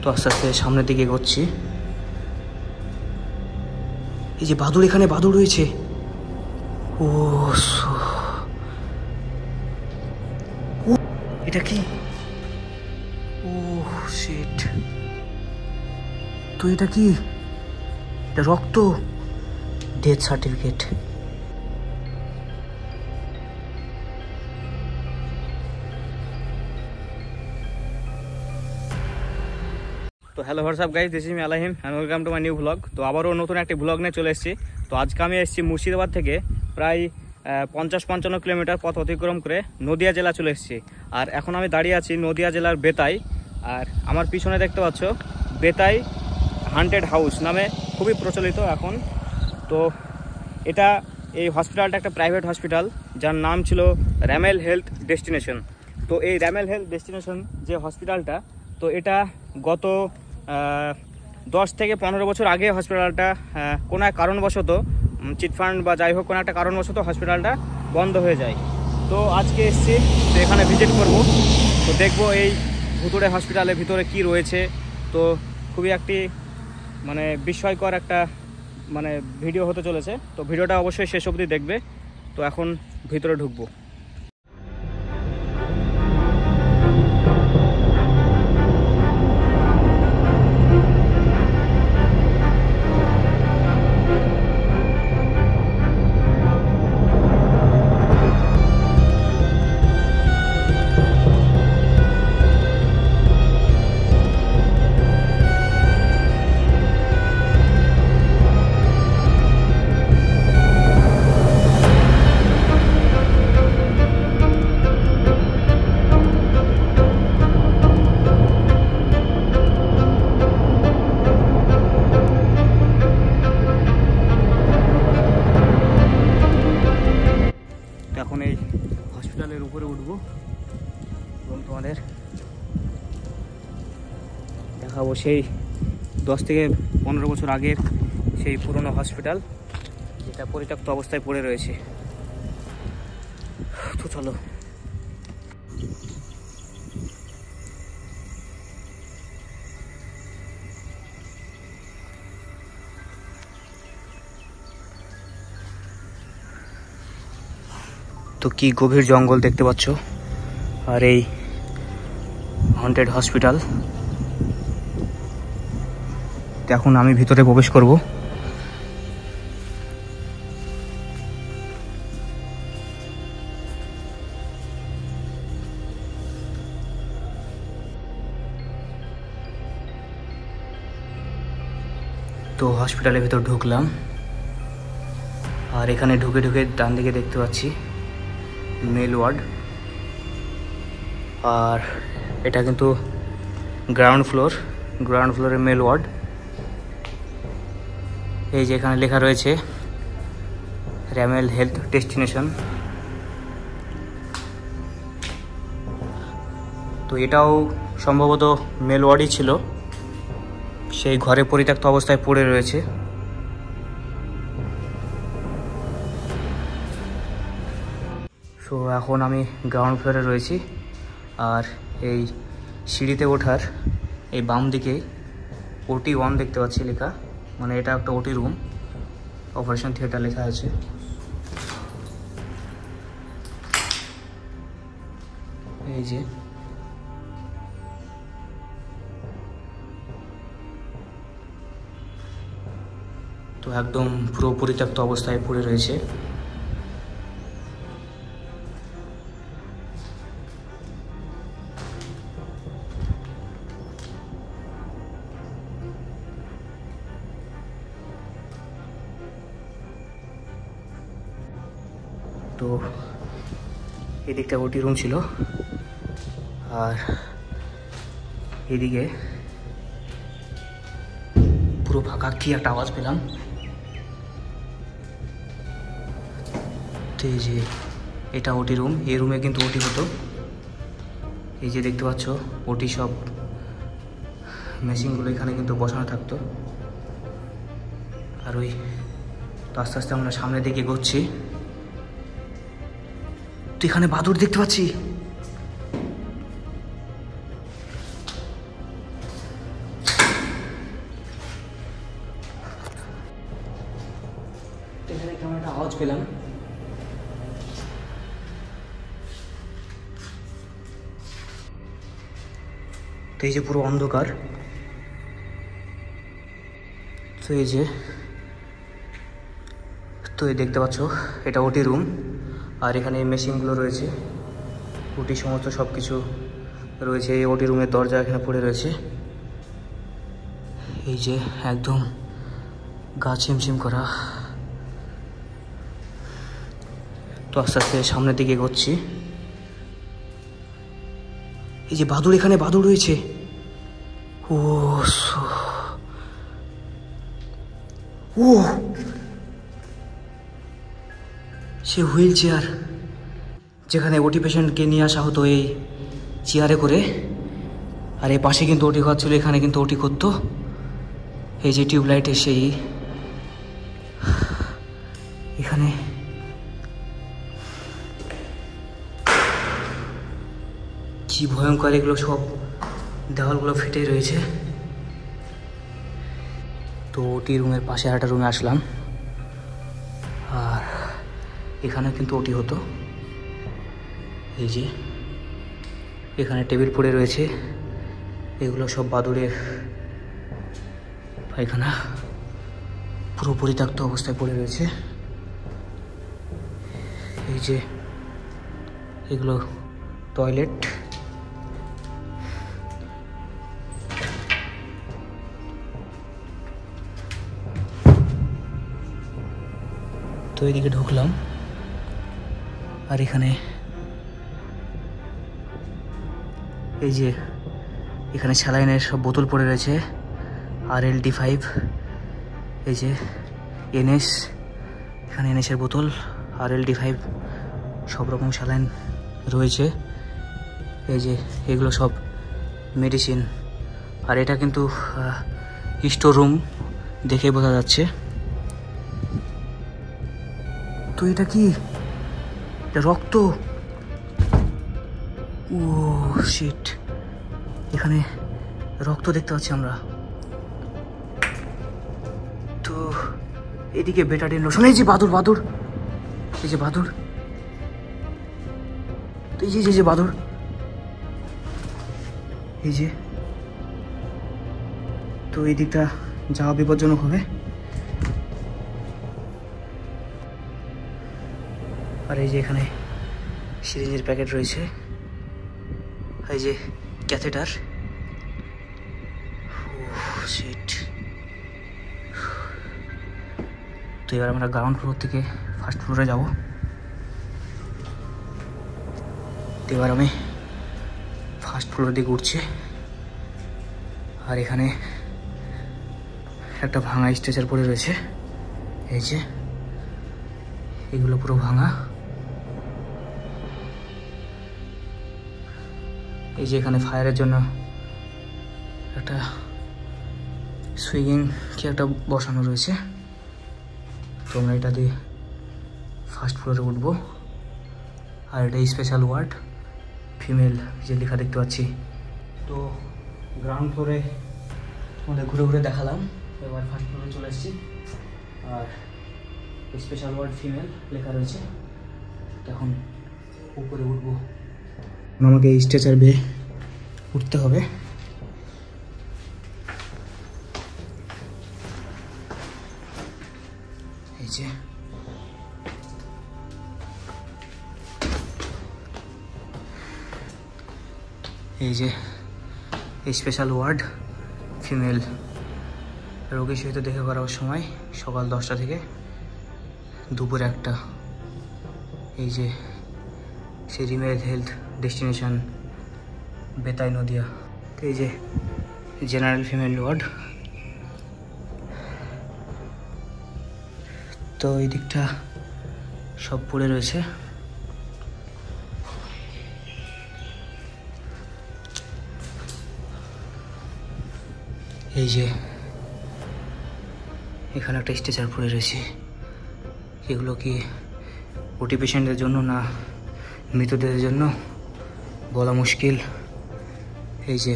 তো আস্তে আস্তে সামনের দিকে এগোচ্ছি। এই যে বাদুড়, এখানে বাদুড় রয়েছে। ও এটা কি? ও শিট, তো এটা কি? এটা রক্ত, ডেথ সার্টিফিকেট। তো hello WhatsApp guys, this is me আলাহিম and welcome to my new blog. তো আবারও নতুন একটি ব্লগ নিয়ে চলে এসেছি। তো আজকে আমি এসেছি মুর্শিদাবাদ থেকে প্রায় 50-55 কিলোমিটার পথ অতিক্রম করে নদিয়া জেলা চলে এসেছি। আর এখন আমি দাঁড়িয়ে আছি নদিয়া জেলার বেতাই। আর আমার পিছনে দেখতে পাচ্ছ বেতাই হান্টেড হাউস নামে খুবই প্রচলিত এখন। তো এটা, এই হসপিটালটা একটা প্রাইভেট হসপিটাল, যার নাম ছিল র্যামেল হেলথ ডেস্টিনেশন। তো এই র্যামেল হেলথ ডেস্টিনেশন যে হসপিটালটা, তো এটা গত 10 থেকে 15 বছর আগে হসপিটালটা কোনো এক কারণবশত, চিটফান্ড বা যাই হোক কোনো একটা কারণবশত হসপিটালটা বন্ধ হয়ে যায়। তো আজকে এসেছি, তো এখানে ভিজিট করব। তো দেখব এই ভুতুড়ে হসপিটালের ভিতরে কি রয়েছে। তো খুবই একটি মানে বিস্ময়কর একটা ভিডিও হতে চলেছে। তো ভিডিওটা অবশ্যই শেষ অবধি দেখবে। তো এখন ভিতরে ঢুকবো। এখন এই হসপিটালের উপরে উঠবো এবং তোমাদের দেখাবো সেই 10 থেকে 15 বছর আগের সেই পুরনো হসপিটাল, যেটা পরিত্যক্ত অবস্থায় পড়ে রয়েছে। তো চলো। তো কি গভীর জঙ্গল দেখতে পাচ্ছ, আর এই হন্টেড হসপিটাল। এখন আমি ভিতরে প্রবেশ করব। তো হসপিটালের ভিতর ঢুকলাম, আর এখানে ঢুকে ঢুকে ডান দিকে দেখতে পাচ্ছি মেল ওয়ার্ড। আর এটা কিন্তু গ্রাউন্ড ফ্লোরের মেল ওয়ার্ড। এই যে এখানে লেখা রয়েছে র্যামেল হেলথ ডেস্টিনেশন। তো এটাও সম্ভবত মেল ওয়ার্ডই ছিল, সেই ঘরে পরিত্যক্ত অবস্থায় পড়ে রয়েছে। সো এখন আমি গ্রাউন্ড ফ্লোরে রয়েছি, আর এই সিঁড়িতে ওঠার এই বাম দিকে OT 1 দেখতে পাচ্ছি লেখা, মানে এটা একটা OT রুম, অপারেশন থিয়েটার লেখা আছে। এই যে তো একদম পুরো পরিত্যক্ত অবস্থায় পড়ে রয়েছে। তো এদিকটা OT রুম ছিল, আর এদিকে পুরো ফাঁকা। কি একটা আওয়াজ পেলাম। তো এই যে এটা OT রুম, এই রুমে কিন্তু OT হতো। এই যে দেখতে পাচ্ছ OT সব মেশিনগুলো এখানে কিন্তু বসানো থাকতো। আর ওই তো আস্তে আস্তে আমরা সামনের দিকে এগোচ্ছি। তো এখানে বাদুড় দেখতে পাচ্ছি। আওয়াজ পেলাম। তো এই যে পুরো অন্ধকার। তো এই যে দেখতে পাচ্ছ এটা ওটি রুম, আর এখানে মেশিনগুলো রয়েছে, ওটি সমস্ত সব কিছু রয়েছে। এই ওটি রুমের দরজা এখানে পড়ে রয়েছে। এই যে একদম গা ছিমছিম করা। তো আস্তে আস্তে সামনের দিকে এগোচ্ছি। এই যে বাদুড়, এখানে বাদুড় রয়েছে। ও ও সে হুইল চেয়ার, যেখানে ওটি পেশেন্টকে নিয়ে আসা হতো এই চেয়ারে করে। আর এই পাশে কিন্তু ওটি ঘর ছিল, এখানে কিন্তু ওটি করতো। এই যে টিউবলাইটের সেই এখানে কি ভয়ঙ্কর, এগুলো সব দেওয়ালগুলো ফেটে রয়েছে। তো ওটি রুমের পাশে একটা রুমে আসলাম, আর এখানে কিন্তু ওটি হতো। এই যে এখানে টেবিল পড়ে রয়েছে, এগুলো সব বাদুড়ের পায়খানা, পুরো পরিত্যক্ত অবস্থায় পড়ে রয়েছে। এই যে এগুলো টয়লেট। তো এদিকে ঢুকলাম, আর এখানে এই যে এখানে স্যালাইনের সব বোতল পড়ে রয়েছে। RLD5, এই যে NS, এখানে NS-এর বোতল, RLD5, সব রকম স্যালাইন রয়েছে। এই যে এগুলো সব মেডিসিন। আর এটা কিন্তু স্টোর রুম দেখে বোঝা যাচ্ছে। তো এটা কি? এটা রক্ত। ও শিট, এখানে রক্ত দেখতে পাচ্ছি আমরা। তো এদিকে বেটাডিন লোশন। এই যে বাদুড়, এই যে বাদুড়, তো এই যে বাদুড়, এই যে। তো এই দিকটা যাওয়া বিপজ্জনক হবে। আর এই যে এখানে সিরিঞ্জের প্যাকেট রয়েছে, এই যে ক্যাথেটার। শিট। তো এবার আমরা গ্রাউন্ড ফ্লোর থেকে ফার্স্ট ফ্লোরে যাব। তো এবার আমি ফার্স্ট ফ্লোরের দিকে উঠছি। আর এখানে একটা ভাঙা স্ট্রেচার পড়ে রয়েছে। এই যে এগুলো পুরো ভাঙা। এই যে এখানে ফায়ারের জন্য একটা সুইং কি একটা বসানো রয়েছে। তো আমরা এটা দিয়ে ফার্স্ট ফ্লোরে উঠবো। আর এটা স্পেশাল ওয়ার্ড ফিমেল, যে লেখা দেখতে পাচ্ছি। তো গ্রাউন্ড ফ্লোরে আমাদের ঘুরে ঘুরে দেখালাম। এবার ফার্স্ট ফ্লোরে চলে এসেছি, আর স্পেশাল ওয়ার্ড ফিমেল লেখা রয়েছে। এখন উপরে উঠবো। আমাকে এই স্ট্রেচার বেয়ে উঠতে হবে। এই যে স্পেশাল ওয়ার্ড ফিমেল, রোগীর সহিত দেখা করার সময় সকাল 10টা থেকে দুপুর 1টা। এই যে সিরিমেল হেলথ ডেস্টিনেশন বেতাই নদিয়া। এই যে জেনারেল ফিমেল ওয়ার্ড। তো এই দিকটা সব পড়ে রয়েছে। এই যে এখানে একটা স্ট্রেচার পড়ে রয়েছে। এগুলো কি ওটি পেশেন্টদের জন্য না মৃতদের জন্য বলা মুশকিল। এই যে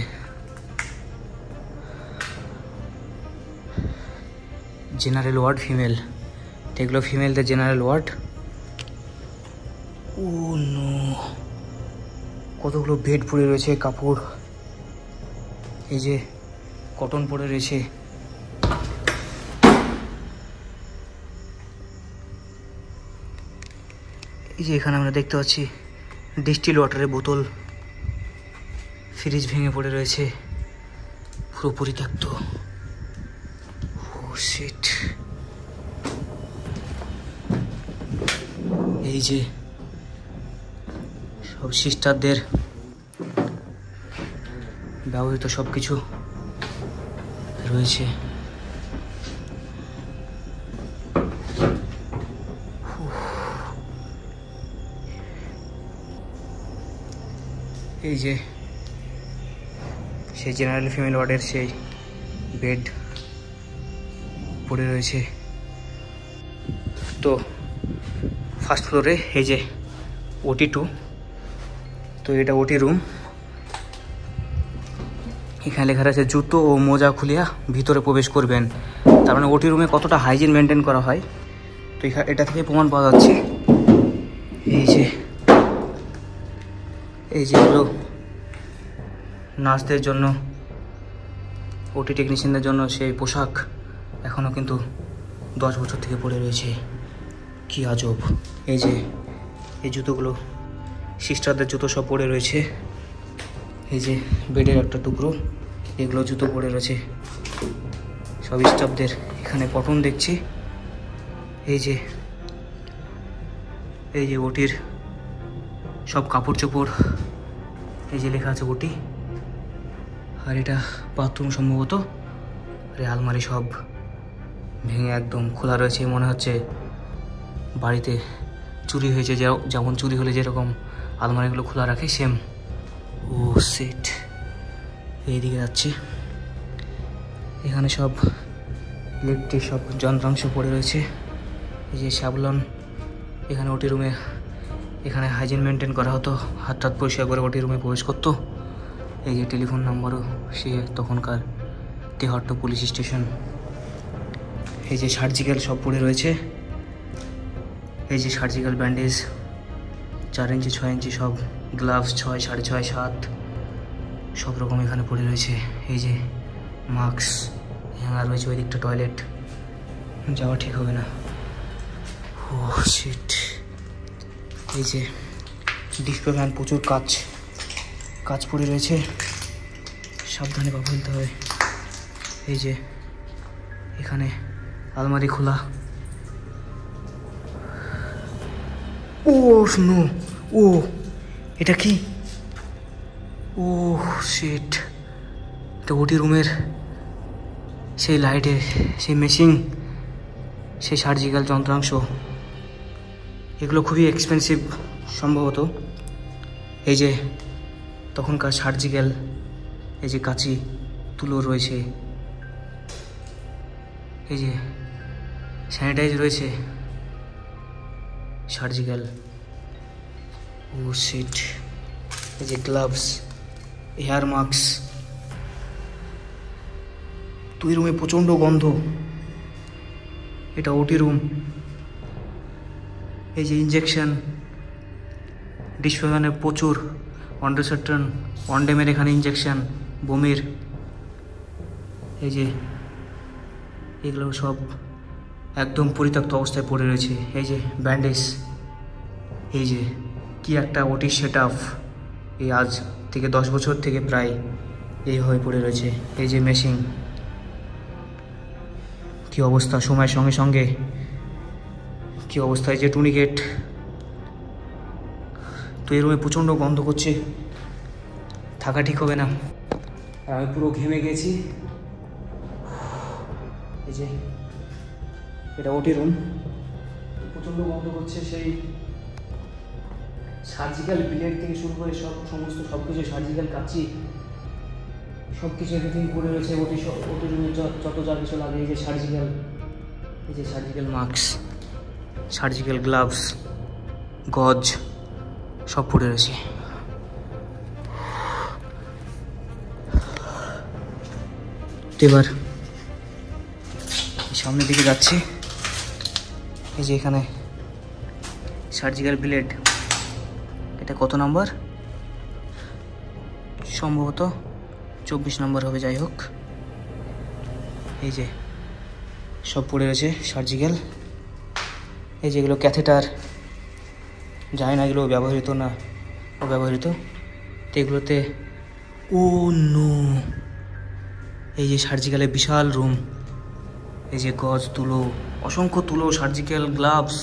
জেনারেল ওয়ার্ড ফিমেল এগুলো ফিমেলদের জেনারেল ওয়ার্ড। ও নো, কতগুলো বেড পড়ে রয়েছে, কাপড়, এই যে কটন পড়ে রয়েছে। এই যে এখানে আমরা দেখতে পাচ্ছি ডিস্টিল ওয়াটারের বোতল, ফ্রিজ ভেঙে পড়ে রয়েছে, পুরো পরিত্যক্ত। ও শিট। এই যে সব সিস্টারদের ব্যবহৃত সব কিছু রয়েছে। এই যে সেই জেনারেল ফিমেল ওয়ার্ডের সেই বেড পড়ে রয়েছে। তো ফার্স্ট ফ্লোরে এই যে OT2, তো এটা OT রুম। এখানে লেখা রয়েছে জুতো ও মোজা খুলিয়া ভিতরে প্রবেশ করবেন। তার মানে OT রুমে কতটা হাইজিন মেনটেন করা হয়, তো এটা থেকে প্রমাণ পাওয়া যাচ্ছে। এই যে এগুলো নার্সদের জন্য, OT টেকনিশিয়ানদের জন্য সেই পোশাক এখনও কিন্তু 10 বছর থেকে পড়ে রয়েছে। কি আজব। এই যে এই জুতোগুলো সিস্টারদের জুতো সব পড়ে রয়েছে। এই যে বেডের একটা টুকরো, এগুলো জুতো পড়ে রয়েছে সব স্টাফদের। এখানে কটন দেখছি। এই যে OTর সব কাপড় চোপড়, এই যে লেখা আছে OT। আর এটা বাথরুম সম্ভবত। আর আলমারি সব ভেঙে একদম খোলা রয়েছে, মনে হচ্ছে বাড়িতে চুরি হয়েছে, যেমন চুরি হলে যেরকম আলমারিগুলো খোলা রাখে সেম। ও সেট। এইদিকে যাচ্ছে, এখানে সব ইলেকট্রিক সব যন্ত্রাংশ পড়ে রয়েছে। এই যে স্যাভলন, এখানে OT রুমে এখানে হাইজিন মেনটেন করা হতো, হাত টাত পরিষ্কার করে OT রুমে প্রবেশ করতো। এই যে টেলিফোন নাম্বারও সে তখনকার তেহট্ট পুলিশ স্টেশন। এই যে সার্জিক্যাল সব পড়ে রয়েছে। এই যে সার্জিক্যাল ব্যান্ডেজ 4 ইঞ্চি 6 ইঞ্চি সব, গ্লাভস 6, 6.5, 7 সব রকম এখানে পড়ে রয়েছে। এই যে মাস্ক হ্যাঙ্গার রয়েছে, ওই দিকটা টয়লেট, যাওয়া ঠিক হবে না। ও শিট। এই যে ডিসপ্লে ফ্যান, প্রচুর কাজ পড়ে রয়েছে, সাবধানে পা ফেলতে হবে। এই যে এখানে আলমারি খোলা। ও নো, ও এটা কি? ও শিট, এটা OT রুমের সেই লাইটের সেই মেশিন, সেই সার্জিক্যাল যন্ত্রাংশ। এগুলো খুবই এক্সপেন্সিভ সম্ভবত। এই যে তখনকার সার্জিক্যাল, এই যে কাঁচি তুলো রয়েছে, এই যে স্যানিটাইজ রয়েছে, সার্জিক্যাল। ও শিট। এই যে গ্লাভস, হেয়ার মাস্ক। তুই রুমে প্রচণ্ড গন্ধ, এটা OT রুম। এই যে ইঞ্জেকশন, ডিসফেগানের প্রচুর অন্ডোসেট্রন, অন্ডেমের এখানে ইঞ্জেকশন বমির। এই যে এগুলো সব একদম পরিত্যক্ত অবস্থায় পড়ে রয়েছে। এই যে ব্যান্ডেজ, এই যে কি একটা OT সেট আপ, এই আজ থেকে 10 বছর থেকে প্রায় এইভাবে পড়ে রয়েছে। এই যে মেশিন, কি অবস্থা সময়ের সঙ্গে সঙ্গে, কি অবস্থা। এই যে টুনিকেট। তো এই রুমে প্রচণ্ড গন্ধ করছে, থাকা ঠিক হবে না। আর আমি পুরো ঘেমে গেছি। এই যে এটা OT রুম, প্রচণ্ড গন্ধ করছে। সেই সার্জিক্যাল ব্লেড থেকে শুরু করে সমস্ত সব কিছু, সার্জিক্যাল কাঁচি সব কিছু এভরিথিং পড়ে রয়েছে। OT রুমে যত যা কিছু লাগে, এই যে সার্জিক্যাল মাস্ক, সার্জিক্যাল গ্লাভস, গজ সব পড়ে রয়েছে। এবার সামনের দিকে যাচ্ছি। এই যে এখানে সার্জিক্যাল ব্লেড, এটা কত নাম্বার, সম্ভবত 24 নম্বর হবে, যাই হোক। এই যে সব পড়ে রয়েছে সার্জিক্যাল। এই যেগুলো ক্যাথেটার, জানি না এগুলো ব্যবহৃত না অব্যবহৃত, তো এগুলোতে ও নো, এই যে সার্জিক্যালের বিশাল রুম, এই যে গজ তুলো, অসংখ্য তুলো, সার্জিক্যাল গ্লাভস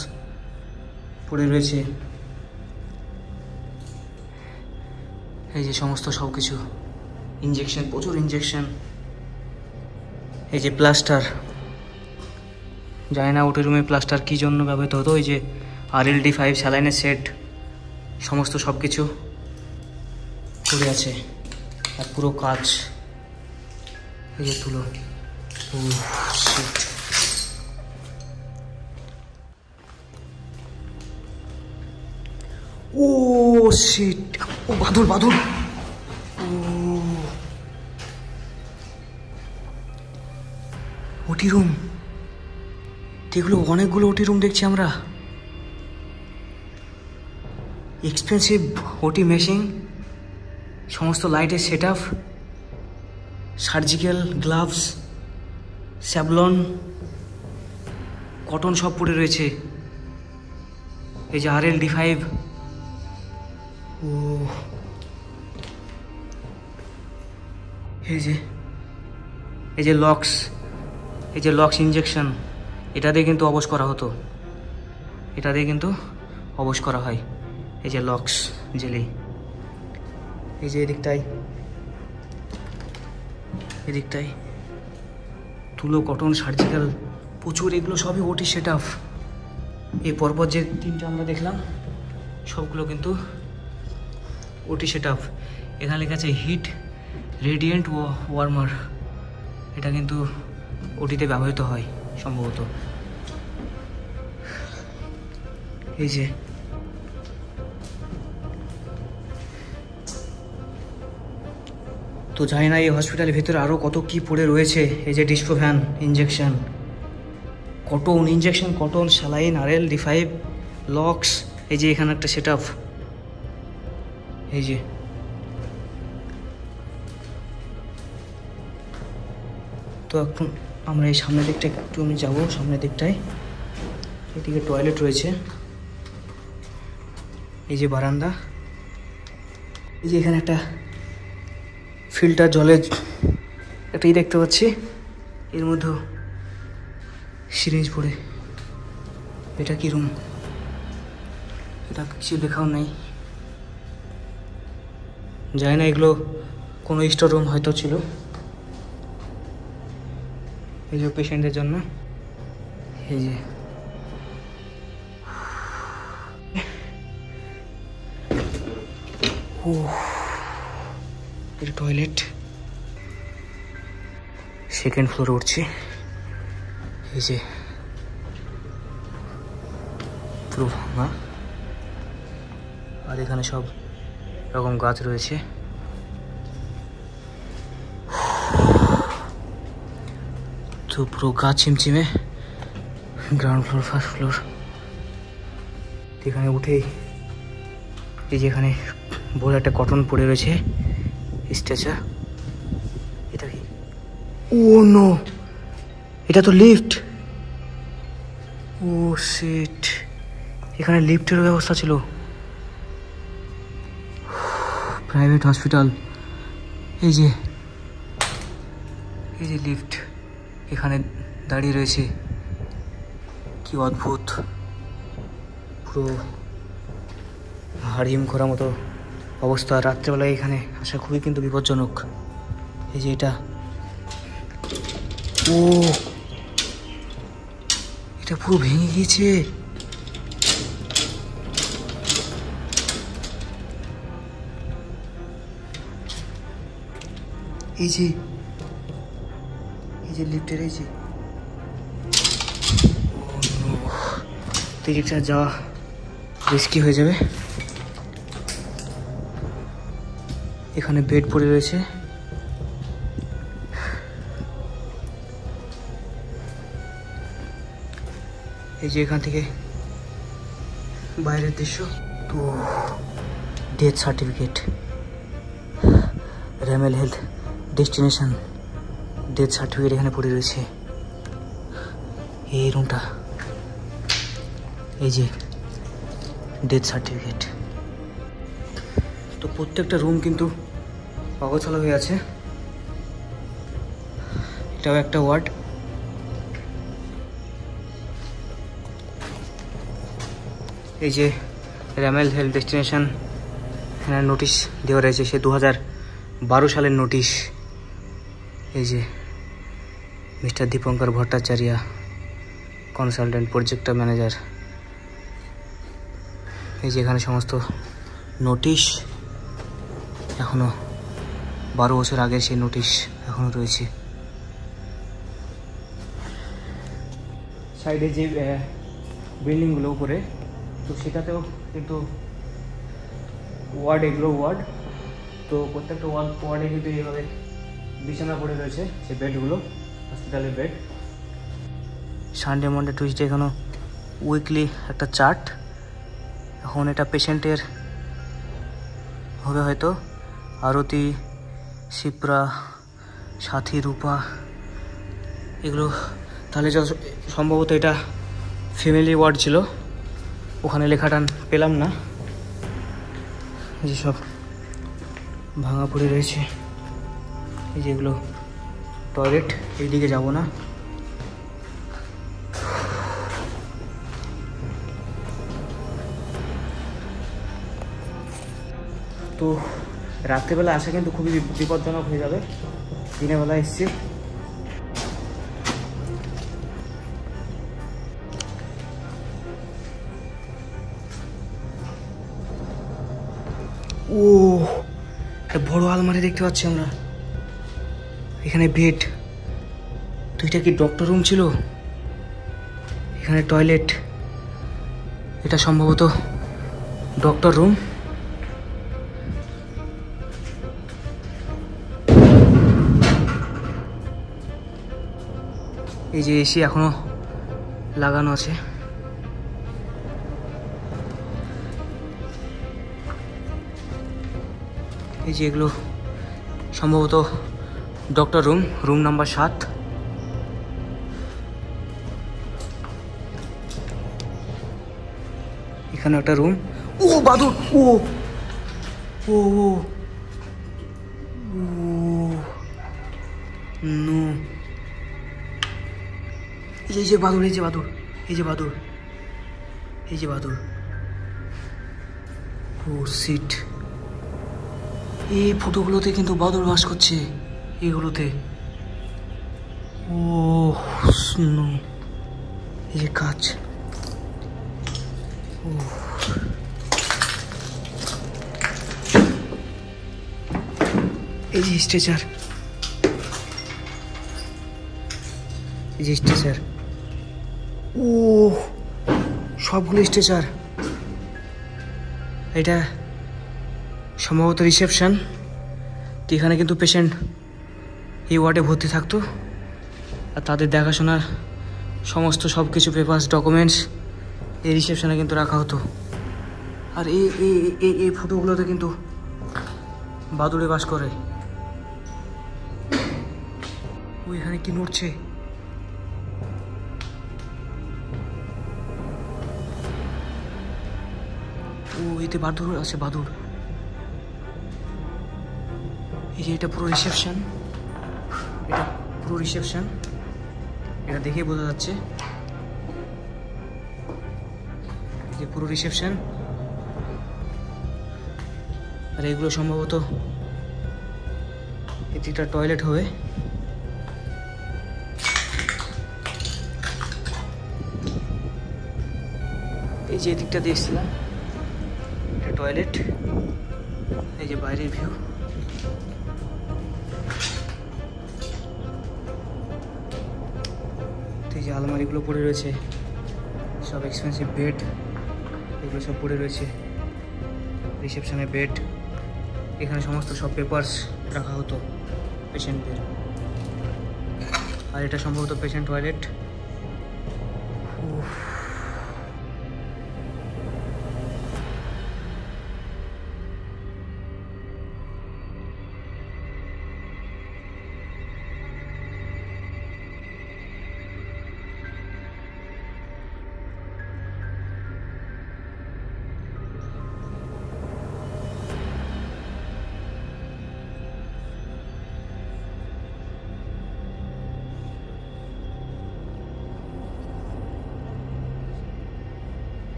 পড়ে রয়েছে, এই যে সমস্ত সব কিছু, ইঞ্জেকশন, প্রচুর ইঞ্জেকশন, এই যে প্লাস্টার, জানি না ওটি রুমে প্লাস্টার কী জন্য ব্যবহৃত হতো। এই যে RLD5 স্যালাইনের সেট, সমস্ত সব কিছু পড়ে আছে, আর পুরো কাজ, এই যে তুলো, ও শিট, ও শিট, ও বাদুর বাদুর, ও ওটি রুম, এগুলো অনেকগুলো ওটি রুম দেখছি আমরা, এক্সপেন্সিভ ওটি মেশিন, সমস্ত লাইটের set up, surgical gloves, Savlon, cotton সব পড়ে রয়েছে, এই যে RLD5, ও এই যে লক্স, এই যে লক্স ইঞ্জেকশন, এটা দিয়ে কিন্তু অবশ করা হতো, এটা দিয়ে কিন্তু অবশ করা হয়, এই যে লক্স জেলি, এই যে এদিকটাই তুলো, কটন, সার্জিক্যাল, প্রচুর, এগুলো সবই ওটি সেট আপ। এই পরপর যে তিনটা আমরা দেখলাম সবগুলো কিন্তু ওটি সেট আপ। এখানে লেখা আছে হিট রেডিয়েন্ট ওয়ার্মার, এটা কিন্তু ওটিতে ব্যবহৃত হয় সম্ভবত। এই যে তো জানি না এই হসপিটালের ভেতরে আরও কত কি পড়ে রয়েছে, এই যে ডিস্ট্রোফ্যান injection, cotton injection, cotton, saline, RLD5, লক্স, এই যে এখানে একটা সেট আপ, এই যে তো এখন আমরা এই সামনের দিকটা একটু আমি যাবো, সামনের দিকটায় এদিকে টয়লেট রয়েছে, এই যে বারান্দা, এই যে এখানে একটা ফিল্টার জলের একটাই দেখতে পাচ্ছি, এর মধ্যে সিরিঞ্জ পড়ে, এটা কি রুম, এটা কিছু লেখাও নেই, জানি না এগুলো কোনো স্টোর রুম হয়তো ছিল, এই যে পেশেন্টের জন্য, এই যে ও এটা টয়লেট, সেকেন্ড ফ্লোরে উঠছি, এই যে পুরো ভাঙা, আর এখানে সব রকম গাছ রয়েছে, তো পুরো গাছ চিমচিমে, গ্রাউন্ড ফ্লোর, ফার্স্ট ফ্লোর, এখানে উঠেই এই যে এখানে বড় একটা কটন পড়ে রয়েছে স্ট্রেচার, এটা কি, ও নো, এটা তো লিফট, ও শিট, এখানে লিফটের ব্যবস্থা ছিল, প্রাইভেট হসপিটাল, এই যে লিফট এখানে দাঁড়িয়ে রয়েছে, কি অদ্ভুত, পুরো হাড়িম করার মতো অবস্থা, রাত্রেবেলায় এখানে আসা খুবই কিন্তু বিপজ্জনক। এই যে এটা, ও এটা পুরো ভেঙে গিয়েছে, এই যে লিফটের, এই যে দিকটা যাওয়া রিস্কি হয়ে যাবে, এখানে বেড পড়ে রয়েছে, এই যে এখান থেকে বাইরের দৃশ্য। তো ডেথ সার্টিফিকেট, র্যামেল হেলথ ডেস্টিনেশন ডেথ সার্টিফিকেট এখানে পড়ে রয়েছে। এই রুমটা, এই যে ডেথ সার্টিফিকেট। তো প্রত্যেকটা রুম কিন্তু অগোছালো হয়ে আছে। এটাও একটা ওয়ার্ড। এই যে র্যামেল হেলথ ডেস্টিনেশন, এখানে নোটিশ দেওয়া রয়েছে, সে 2012 সালের নোটিশ। এই যে mister Dipankar Bhattacharya, consultant project manager. এই যে এখানে সমস্ত নোটিশ, এখনো 12 বছর আগের সেই নোটিশ এখনো রয়েছে। সাইডে যে বিল্ডিংগুলো উপরে, তো সেটাতেও কিন্তু ওয়ার্ড, এগুলো ওয়ার্ড। তো প্রত্যেকটা ওয়ার্ডে কিন্তু এইভাবে বিছানা পড়ে রয়েছে, সে বেডগুলো, হসপিটালের বেড। সানডে, মন্ডে, টুইসডে এখানে উইকলি একটা চার্ট। এখন এটা পেশেন্টের হবে হয়তো, আরতি, শিপ্রা, সাথী, রূপা, এগুলো। তাহলে সম্ভবত এটা ফ্যামিলি ওয়ার্ড ছিল, ওখানে লেখাটা পেলাম না। এই যে সব ভাঙা পড়ে রয়েছে। এই যে এগুলো টয়লেট, এইদিকে যাব না। তো রাত্রেবেলা আসা কিন্তু খুবই বিপজ্জনক হয়ে যাবে। দিনের বেলা এসছি। ও, একটা বড় আলমারি দেখতে পাচ্ছি আমরা। এখানে বেড। তো এটা কি ডক্টর রুম ছিল? এখানে টয়লেট, এটা সম্ভবত ডক্টর রুম। এই যে এসি এখনো লাগানো আছে। এই যে এগুলো সম্ভবত ডক্টর রুম, রুম নাম্বার 7। এখানে একটা রুম। ও বাদুর! ও ও ও নো! এই যে বাদুর, এই যে বাদুর, এই যে বাদুর, এই যে বাদুর। ও সিট! এই ফটোগুলোতে কিন্তু বাদুর বাস করছে, এইগুলোতে। ও নো! এই যে কাঁচ। ও এই যে স্ট্রেচার, এই যে স্ট্রেচার। ও সবগুলো স্ট্রেচার। এটা সম্ভবত রিসেপশন। তো এখানে কিন্তু পেশেন্ট এই ওয়ার্ডে ভর্তি থাকতো, আর তাদের দেখাশোনার সমস্ত সব কিছু পেপারস, ডকুমেন্টস এই রিসেপশনে কিন্তু রাখা হতো। আর এই ফটোগুলোতে কিন্তু বাদুড়ে বাস করে। ও এখানে কি নড়ছে? ও এতে বাদুর আছে, বাদুর। এই যে এটা পুরো রিসেপশন, এটা পুরো রিসেপশন, এটা দেখেই বোঝা যাচ্ছে যে পুরো রিসেপশন। আর এগুলো সম্ভবত এটা টয়লেট হবে। এই যে এদিকটা দেখছিলাম, এটা টয়লেট। এই যে বাইরের ভিউ। এই যে আলমারিগুলো পড়ে রয়েছে, সব এক্সপেন্সিভ বেড, এগুলো সব পড়ে রয়েছে। রিসেপশনে বেড, এখানে সমস্ত সব পেপারস রাখা হতো পেশেন্টদের। আর এটা সম্ভবত পেশেন্ট টয়লেট।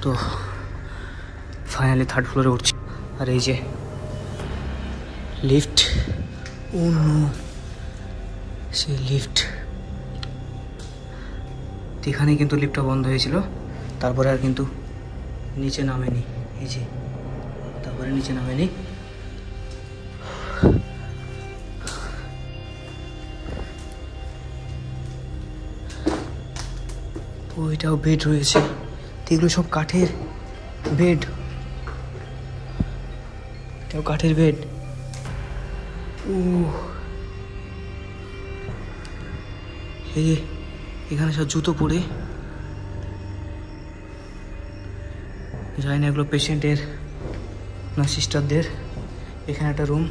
তো ফাইনালি 3rd ফ্লোরে উঠছি। আর এই যে লিফট, ও নো, সেই লিফট। এখানে কিন্তু লিফটটা বন্ধ হয়েছিল, তারপরে আর কিন্তু নিচে নামেনি। এই যে তারপরে নিচে নামেনি। ওইটাও বেড রয়েছে, এগুলো সব কাঠের বেড, এটাও কাঠের বেড। ও এই যে এখানে সব জুতো পরে, জানি না এগুলো পেশেন্টের না সিস্টারদের। এখানে একটা রুম,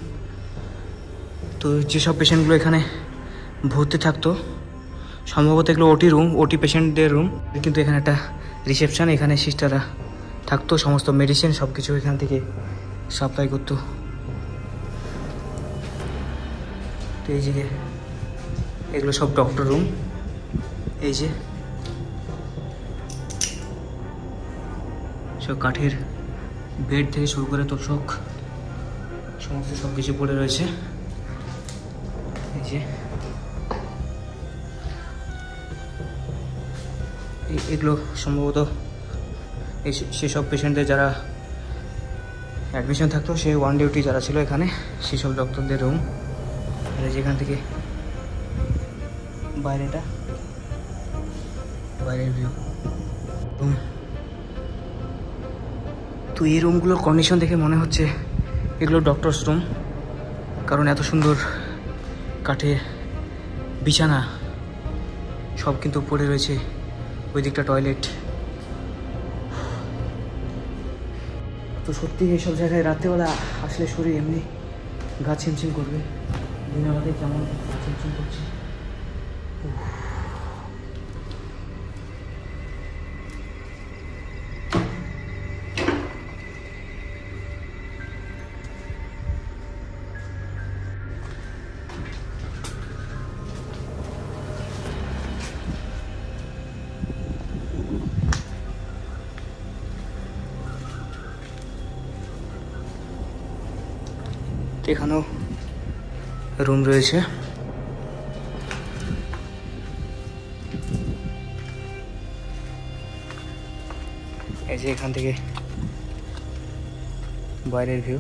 তো যেসব পেশেন্টগুলো এখানে ভর্তি থাকতো সম্ভবত এগুলো ওটি রুম, ওটি পেশেন্টদের রুম। কিন্তু এখানে একটা রিসেপশন, এখানে সিস্টাররা থাকতো, সমস্ত মেডিসিন সব কিছু এখান থেকে সাপ্লাই করতো। তো এই যে এগুলো সব ডক্টর রুম। এই যে সব কাঠের বেড থেকে শুরু করে তোষক সমস্ত সব কিছু পড়ে রয়েছে। এই যে এগুলো সম্ভবত সেসব পেশেন্টদের যারা অ্যাডমিশন থাকতো, সেই ওয়ান ডিউটি যারা ছিল এখানে, সেসব ডক্টরদের রুম। যেখান থেকে বাইরেটা, বাইরের ভিউ রুম। তো এই রুমগুলোর কন্ডিশন দেখে মনে হচ্ছে এগুলো ডক্টরস রুম, কারণ এত সুন্দর কাঠের বিছানা সব কিন্তু পড়ে রয়েছে। ওই দিকটা টয়লেট। তো সত্যি এইসব জায়গায় রাত্রেবেলা আসলে শরীর এমনি গা ছিমছিম করবে, দিনের বেলাতে কেমন ছিমছিম করছে। এখানেও রুম রয়েছে। এই যে এখান থেকে বাইরের ভিউ।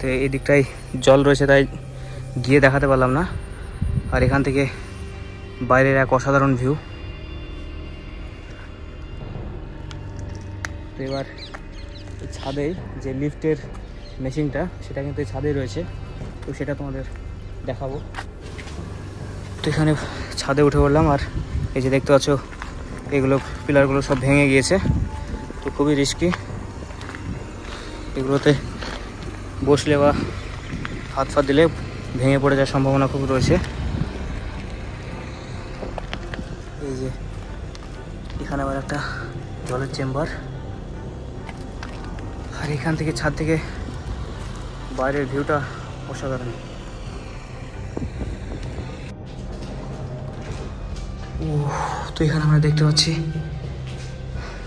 তো এই দিকটায় জল রয়েছে, তাই গিয়ে দেখাতে পারলাম না। আর এখান থেকে বাইরের এক অসাধারণ ভিউ। তো এবার ছাদে যে লিফটের মেশিনটা, সেটা কিন্তু ছাদে রয়েছে, তো সেটা তোমাদের দেখাবো। তো এখানে ছাদে উঠে পড়লাম, আর এই যে দেখতে পাচ্ছ এগুলো পিলারগুলো সব ভেঙে গিয়েছে, তো খুবই রিস্কি। এগুলোতে বসলে বা হাত ফাত দিলে ভেঙে পড়ে যাওয়ার সম্ভাবনা খুব রয়েছে। এই যে এখানে আবার একটা জলের চেম্বার, আর এখান থেকে ছাদ থেকে বাইরের ভিউটা অসাধারণ। তো এখানে আমরা দেখতে পাচ্ছি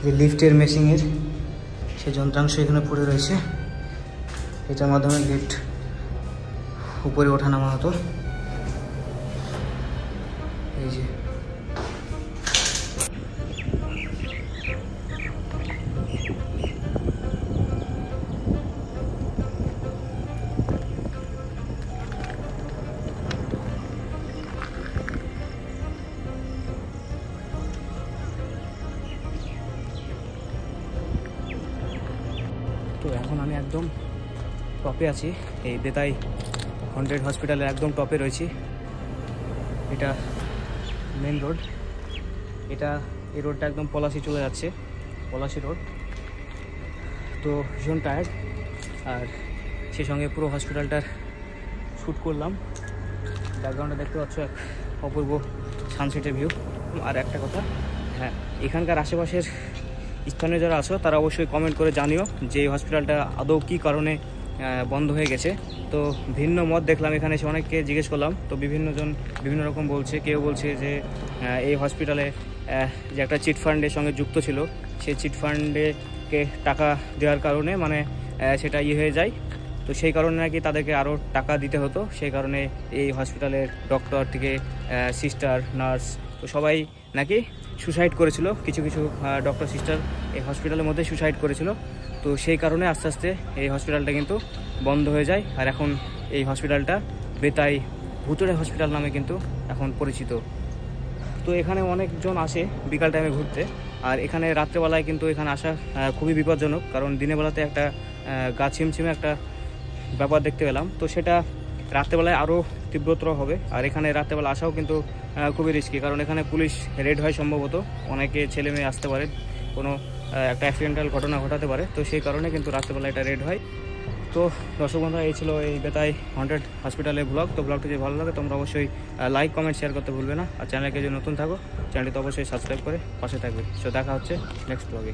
যে লিফটের মেশিনের সেই যন্ত্রাংশ এখানে পড়ে রয়েছে। এটার মাধ্যমে লিফট উপরে ওঠানামা হতো। এই যে তো এখন আমি একদম টপে আছি, এই বেতাই 100 হসপিটালের একদম টপে রয়েছি। এটা মেন রোড, এই রোডটা একদম পলাশি চলে যাচ্ছে, পলাশি রোড। তো ভীষণ টায়ার্ড, আর সেই সঙ্গে পুরো হসপিটালটার শ্যুট করলাম। ব্যাকগ্রাউন্ডে দেখতে পাচ্ছ এক অপূর্ব সানসেটের ভিউ। আর একটা কথা, হ্যাঁ, এখানকার আশেপাশের স্থানীয় যারা আছো তারা অবশ্যই কমেন্ট করে জানিও যে এই হসপিটালটা আদৌ কী কারণে বন্ধ হয়ে গেছে। তো ভিন্ন মত দেখলাম এখানে এসে, অনেককে জিজ্ঞেস করলাম, তো বিভিন্নজন বিভিন্ন রকম বলছে। কেউ বলছে যে এই হসপিটালে যে একটা চিট ফান্ডের সঙ্গে যুক্ত ছিল, সেই চিট ফান্ডেকে টাকা দেওয়ার কারণে মানে সেটা হয়ে যায়, তো সেই কারণে নাকি তাদেরকে আরও টাকা দিতে হতো। সেই কারণে এই হসপিটালের ডক্টর থেকে সিস্টার, নার্স, তো সবাই নাকি সুসাইড করেছিল। কিছু কিছু ডক্টর, সিস্টার এই হসপিটালের মধ্যে সুসাইড করেছিল। তো সেই কারণে আস্তে আস্তে এই হসপিটালটা কিন্তু বন্ধ হয়ে যায়। আর এখন এই হসপিটালটা বেতাই ভুতুড়ে হসপিটাল নামে কিন্তু এখন পরিচিত। তো এখানে অনেকজন আসে বিকাল টাইমে ঘুরতে। আর এখানে রাত্রেবেলায় কিন্তু এখানে আসা খুবই বিপজ্জনক, কারণ দিনের বেলাতে একটা গা ছিমছিমে একটা ব্যাপার দেখতে পেলাম। তো সেটা রাত্রেবেলায় আরও তীব্রতর হবে। আর এখানে রাত্রেবেলা আসাও কিন্তু খুবই রিস্কি, কারণ এখানে পুলিশ রেড হয় সম্ভবত। অনেকে ছেলে মেয়ে আসতে পারে, কোনো একটা অ্যাক্সিডেন্টাল ঘটনা ঘটাতে পারে। তো সেই কারণে কিন্তু রাত্রেবেলা এটা রেড হয়। তো দর্শক বন্ধুরা, এই ছিল এই বেতাই হন্টেড হসপিটালের ব্লগ। তো ব্লগটি যদি ভালো লাগে তোমরা অবশ্যই লাইক, কমেন্ট, শেয়ার করতে ভুলবে না। আর চ্যানেলকে যদি নতুন থাকো চ্যানেলটি তো অবশ্যই সাবস্ক্রাইব করে পাশে থাকবে। সো দেখা হচ্ছে নেক্সট ব্লগে।